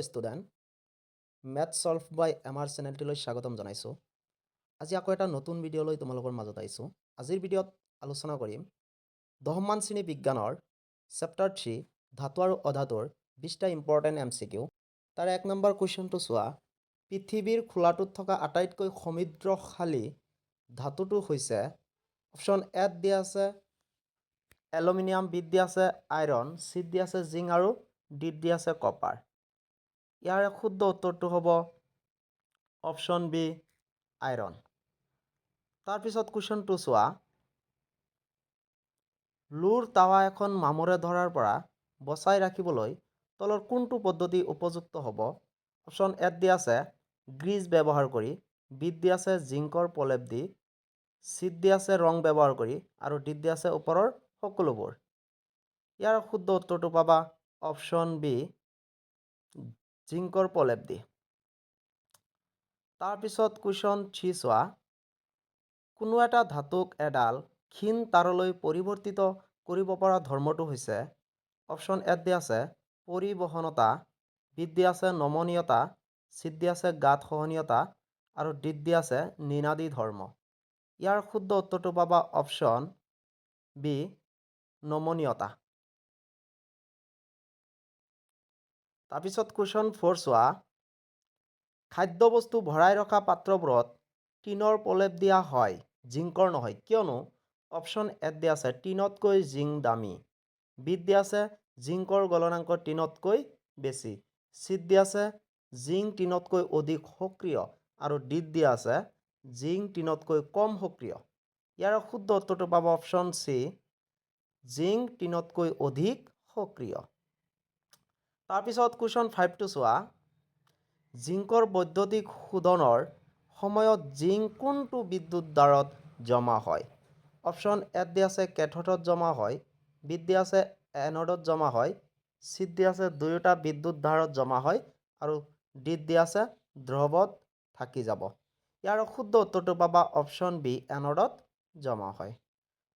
Student, math solve বাই আমাৰ চেনেলটিলৈ স্বাগতম জনাইছোঁ। আজি আকৌ এটা নতুন ভিডিঅ' লৈ তোমালোকৰ মাজত আহিছোঁ। আজিৰ ভিডিঅ'ত আলোচনা কৰিম 10মান শ্ৰেণী বিজ্ঞানৰ চেপ্টাৰ 3 ধাতু আৰু অধাতুৰ 20টা ইম্পৰ্টেণ্ট MCQ। তাৰে 1 নম্বৰ কুৱেশ্যনটো চোৱা। পৃথিৱীৰ খোলাটোত থকা আটাইতকৈ সমৃদ্ধশালী ধাতুটো হৈছে অপশ্যন এত দিয়া আছে এলুমিনিয়াম, বিত দিয়া আছে আইৰণ, চিত দিয়া আছে জিংক আৰু ডিত দিয়া আছে কপাৰ। ইয়াৰে শুদ্ধ উত্তৰটো হ'ব অপশ্যন বি আইৰণ। তাৰপিছত কুৱেশ্যনটো চোৱা। লোৰ টাৱা এখন মামৰে ধৰাৰ পৰা বচাই ৰাখিবলৈ তলৰ কোনটো পদ্ধতি উপযুক্ত হ'ব? অপশ্যন এত দিয়া আছে গ্ৰীজ ব্যৱহাৰ কৰি, বিত দিয়া আছে জিংকৰ প্ৰলেপ দি, চিত দিয়া আছে ৰং ব্যৱহাৰ কৰি আৰু ডিত দিয়া আছে ওপৰৰ সকলোবোৰ। ইয়াৰ শুদ্ধ উত্তৰটো পাবা অপশ্যন বি জিংকৰ প্ৰলেপ দি। তাৰপিছত কুৱেশ্যন 3 চোৱা। কোনো এটা ধাতুক এডাল ক্ষীণ তাৰলৈ পৰিৱৰ্তিত কৰিব পৰা ধৰ্মটো হৈছে অপশ্যন এত দিয়া আছে পৰিবহনতা, বিত দিয়া আছে নমনীয়তা, চিত দিয়া আছে গাত সহনীয়তা আৰু ডিত দিয়া আছে নিনাদী ধৰ্ম। ইয়াৰ শুদ্ধ উত্তৰটো পাবা অপশ্যন বি নমনীয়তা। তাৰপিছত কুৱেশ্যন 4 চোৱা। খাদ্যবস্তু ভৰাই ৰখা পাত্ৰবোৰত টিনৰ প্ৰলেপ দিয়া হয়, জিংকৰ নহয়, কিয়নো? অপশ্যন এত দিয়া আছে টিনতকৈ জিংক দামী, বিত দিয়া আছে জিংকৰ গলনাংক টিনতকৈ বেছি, চিত দিয়া আছে জিংক টিনতকৈ অধিক সক্ৰিয় আৰু ডিত দিয়া আছে জিংক টিনতকৈ কম সক্ৰিয়। ইয়াৰ শুদ্ধ উত্তৰটো পাব অপশ্যন চি জিংক টিনতকৈ অধিক সক্ৰিয়। তাৰপিছত কুৱেশ্যন 5টো চোৱা। জিংকৰ বৈদ্যুতিক শোধনৰ সময়ত জিংক কোনটো বিদ্যুৎ দ্বাৰত জমা হয়? অপশ্যন এত দিয়া আছে কেথোডত জমা হয়, বিত দিয়া আছে এনোডত জমা হয়, চিত দিয়া আছে দুয়োটা বিদ্যুৎ ধাৰত জমা হয় আৰু ডিত দিয়া আছে ধ্ৰুৱত থাকি যাব। ইয়াৰ শুদ্ধ উত্তৰটো পাবা অপশ্যন বি এনোডত জমা হয়।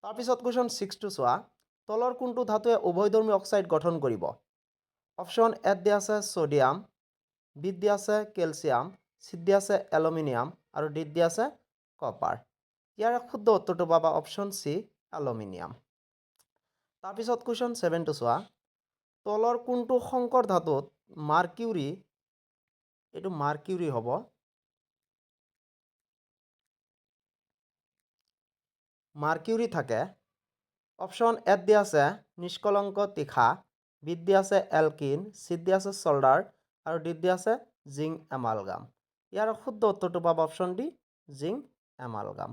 তাৰপিছত কুৱেশ্যন 6টো চোৱা। তলৰ কোনটো ধাতুৱে উভয়ধৰ্মী অক্সাইড গঠন কৰিব? অপশ্যন এত দিয়া আছে ছ'ডিয়াম, বিত দিয়া আছে কেলছিয়াম, চিত দিয়া আছে এলুমিনিয়াম আৰু ডিত দিয়া আছে কপাৰ। ইয়াৰ শুদ্ধ উত্তৰটো পাবা অপশ্যন চি এলুমিনিয়াম। তাৰপিছত কুৱেশ্যন 7টো চোৱা। তলৰ কোনটো সংকৰ ধাতুত মাৰ্কিউৰি হ'ব মাৰ্কিউৰি থাকে? অপশ্যন এত দিয়া আছে নিষ্কলংক তীখা, বিত দিয়া আছে এলকিন, চিত দিয়া আছে ছল্ডাৰ আৰু ডিত দিয়া আছে জিংক এমালগাম। ইয়াৰ শুদ্ধ উত্তৰটো পাবা অপশ্যন ডি জিংক এমালগাম।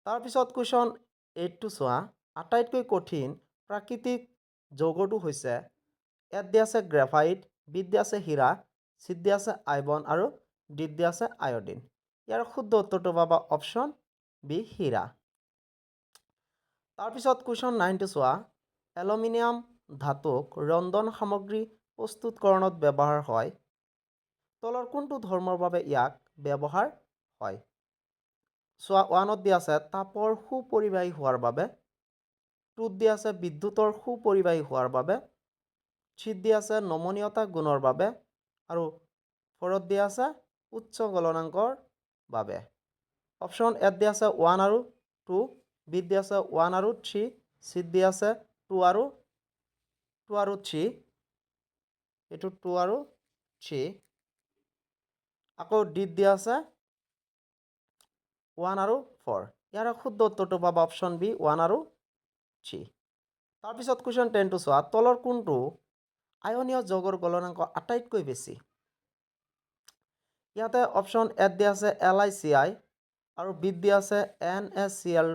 তাৰপিছত কুৱেশ্যন 8টো চোৱা। আটাইতকৈ কঠিন প্ৰাকৃতিক যৌগটো হৈছে এত দিয়া আছে গ্ৰেফাইট, বিত দিয়া আছে হীৰা, চিত দিয়া আছে আইবন আৰু ডিত দিয়া আছে আয়ডিন। ইয়াৰ শুদ্ধ উত্তৰটো পাবা অপশ্যন বি হীৰা। তাৰপিছত কুৱেশ্যন 9টো চোৱা। এলুমিনিয়াম ধাতুক ৰন্ধন সামগ্ৰী প্ৰস্তুতকৰণত ব্যৱহাৰ হয়। তলৰ কোনটো ধৰ্মৰ বাবে ইয়াক ব্যৱহাৰ হয়? চোৱা 1ত দিয়া আছে তাপৰ সুপৰিবাহী হোৱাৰ বাবে, 2ত দিয়া আছে বিদ্যুতৰ সুপৰিবাহী হোৱাৰ বাবে, 3ত দিয়া আছে নমনীয়তা গুণৰ বাবে আৰু 4ত দিয়া আছে উচ্চ গলনাংকৰ বাবে। অপশ্যন এত দিয়া আছে 1 আৰু 2, বিত দিয়া আছে 1 আৰু 3, চিত দিয়া আছে 2 আৰু 3, এইটো 2 আৰু 3, আকৌ ডিত দিয়া আছে 1 আৰু 4। ইয়াৰ শুদ্ধ উত্তৰটো পাবা অপশ্যন বি 1 আৰু 3। তাৰপিছত কুৱেশ্যন 10টো চোৱা। তলৰ কোনটো আয়নীয় যৌগৰ গলনাংক আটাইতকৈ বেছি? ইয়াতে অপশ্যন এত দিয়া আছে LiCi আৰু বিত দিয়া আছে NaCl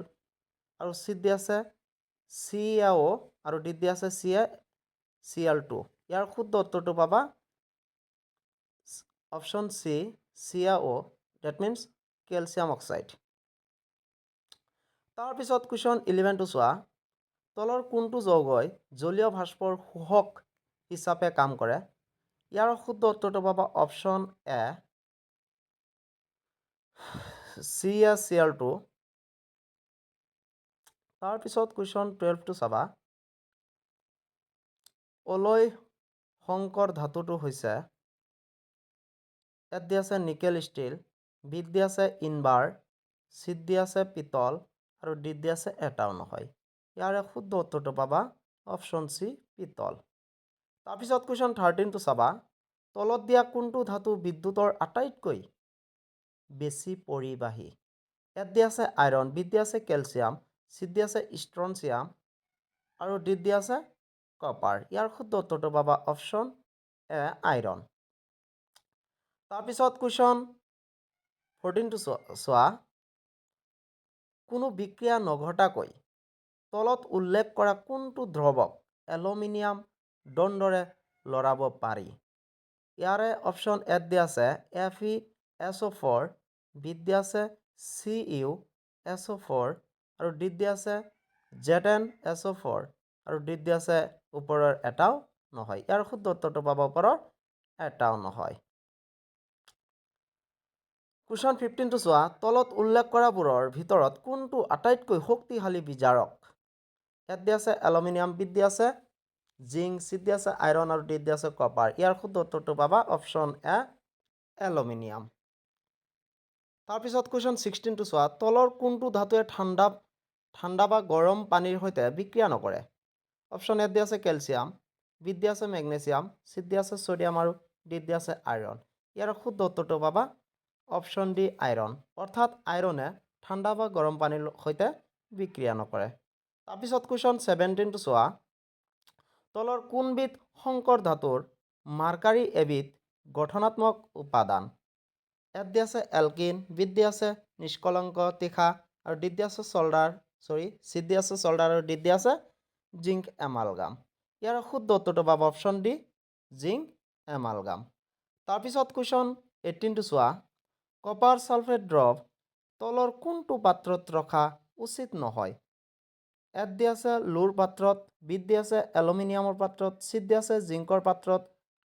আৰু চিত দিয়া আছে CaO আৰু ডিত দিয়া আছে CaCl2। ইয়াৰ শুদ্ধ উত্তৰটো পাবা option C CaO, that means calcium oxide. তাৰপিছত কুৱেশ্যন 11টো চোৱা। তলৰ কোনটো যৌগই জলীয় ভাস্পৰ শোষক হিচাপে কাম কৰে? ইয়াৰ শুদ্ধ উত্তৰটো পাবা অপশ্যন এ CaCl2। তাৰপিছত কুৱেশ্যন 12টো চাবা। অলয় সংকৰ ধাতুটো হৈছে ইয়াত দিয়া আছে নিকেল ষ্টিল, বিত দিয়া আছে ইনবাৰ, চিত দিয়া আছে পিতল আৰু ডিত দিয়া আছে এটাও নহয়। ইয়াৰে শুদ্ধ উত্তৰটো পাবা অপশ্যন চি পিতল। তাৰপিছত কুৱেশ্যন 13টো চাবা, তলত দিয়া কোনটো ধাতু বিদ্যুতৰ আটাইতকৈ বেছি পৰিবাহী? ইয়াত দিয়া আছে আইৰণ, বিত দিয়া আছে কেলছিয়াম, চিত দিয়া আছে ষ্ট্ৰনচিয়াম আৰু ডিত দিয়া আছে কপাৰ। ইয়াৰ শুদ্ধ উত্তৰটো পাবা অপশ্যন এ আইৰণ। তাৰপিছত কুৱেশ্যন 14টো চোৱা, কোনো বিক্ৰিয়া নঘটাকৈ তলত উল্লেখ কৰা কোনটো দ্ৰৱক এলুমিনিয়াম দণ্ডৰে লৰাব পাৰি? ইয়াৰে অপশ্যন এত দিয়া আছে FeSO4, বিত দিয়া আছে CuSO4 আৰু ডিত দিয়া আছে ZnSO4 আৰু ডিত দিয়া আছে ওপৰৰ এটাও নহয়। ইয়াৰ শুদ্ধ উত্তৰটো পাব ওপৰৰ এটাও নহয়। কুৱেশ্যন 15টো চোৱা, তলত উল্লেখ কৰাবোৰৰ ভিতৰত কোনটো আটাইতকৈ শক্তিশালী বিজাৰক? ইয়াত দিয়া আছে এলুমিনিয়াম, বিত দিয়া আছে জিংক, চিত দিয়া আছে আইৰণ আৰু ডিত দিয়া আছে কপাৰ। ইয়াৰ শুদ্ধ উত্তৰটো পাবা অপশ্যন এ এলুমিনিয়াম। তাৰপিছত কুৱেশ্যন 16টো চোৱা, তলৰ কোনটো ধাতুৱে ঠাণ্ডা বা গৰম পানীৰ সৈতে বিক্ৰিয়া নকৰে? অপশ্যন এত দিয়া আছে কেলছিয়াম, বিত দিয়া আছে মেগনেছিয়াম, চিত দিয়া আছে ছডিয়াম আৰু ডিত দিয়া আছে আইৰণ। ইয়াৰ শুদ্ধ উত্তৰটো পাবা অপশ্যন ডি আইৰণ, অৰ্থাৎ আইৰণে ঠাণ্ডা বা গৰম পানীৰ সৈতে বিক্ৰিয়া নকৰে। তাৰপিছত কুৱেশ্যন 17টো চোৱা, তলৰ কোনবিধ সংকৰ ধাতুৰ মাৰ্কাৰী এবিধ গঠনাত্মক উপাদান? ইয়াত দিয়া আছে এলকিন, বিত দিয়া আছে নিষ্কলংক তীখা আৰু ডিত দিয়া আছে চিত দিয়া আছে ছল্ডাৰ আৰু ডিত দিয়া আছে জিংক এমালগাম। ইয়াৰ শুদ্ধ উত্তৰটো পাবা অপশ্যন ডি জিংক এমালগাম। তাৰপিছত কুৱেশ্যন 18টো চোৱা, কপাৰ ছালফেট ড্ৰপ তলৰ কোনটো পাত্ৰত ৰখা উচিত নহয়? ইয়াত দিয়া আছে লোৰ পাত্ৰত, বিত দিয়া আছে এলুমিনিয়ামৰ পাত্ৰত, চিত দিয়া আছে জিংকৰ পাত্ৰত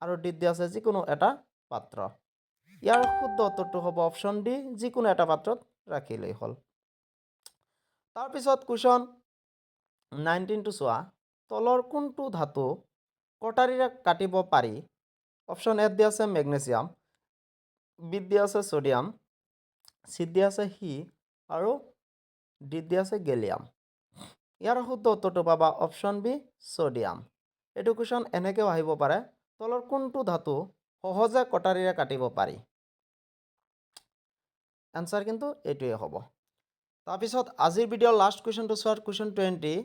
আৰু ডিত দিয়া আছে যিকোনো এটা পাত্ৰ। ইয়াৰ শুদ্ধ উত্তৰটো হ'ব অপশ্যন ডি যিকোনো এটা পাত্ৰত ৰাখিলেই হ'ল। তাৰপিছত কুৱেশ্যন 19টো চোৱা, তলৰ কোনটো ধাতু কটাৰীৰে কাটিব পাৰি? অপশ্যন এত দিয়া আছে মেগনেছিয়াম, বিত দিয়া আছে ছডিয়াম, চিত দিয়া আছে সি আৰু ডিত দিয়া আছে গেলিয়াম। ইয়াৰ শুদ্ধ উত্তৰটো পাবা অপশ্যন বি ছডিয়াম। এইটো কুৱেশ্যন এনেকৈও আহিব পাৰে, তলৰ কোনটো ধাতু সহজে কটাৰীৰে কাটিব পাৰি? এনচাৰ কিন্তু এইটোৱে হ'ব। তাৰপিছত আজিৰ ভিডিঅ'ৰ লাষ্ট কুৱেশ্যনটো চোৱা, কুৱেশ্যন 20,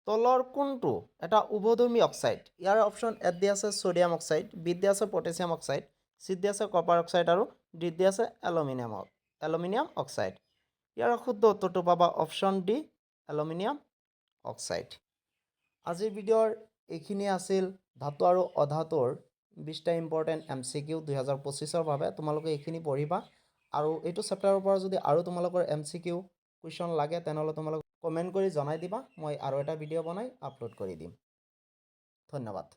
তলৰ কোনটো এটা উভধৰ্মী অক্সাইড? ইয়াৰ অপশ্যন এত দিয়া আছে ছডিয়াম অক্সাইড, বিত দিয়া আছে পটাছিয়াম অক্সাইড, চিত দিয়া আছে কপাৰ অক্সাইড আৰু ডিত দিয়া আছে এলুমিনিয়াম অক্সাইড। ইয়াৰ শুদ্ধ উত্তৰটো পাবা অপশ্যন ডি এলুমিনিয়াম অক্সাইড। আজিৰ ভিডিঅ'ৰ এইখিনিয়ে আছিল ধাতু আৰু অধাতুৰ 20টা ইম্পৰ্টেণ্ট MCQ 2025ৰ বাবে। তোমালোকে এইখিনি পঢ়িবা আৰু এইটো চেপ্টাৰৰ পৰা যদি আৰু তোমালোকৰ MCQ কুৱেশ্যন লাগে তেনেহ'লে তোমালোকে কমেণ্ট কৰি জনাই দিবা, মই আৰু এটা ভিডিঅ' বনাই আপলোড কৰি দিম। ধন্যবাদ।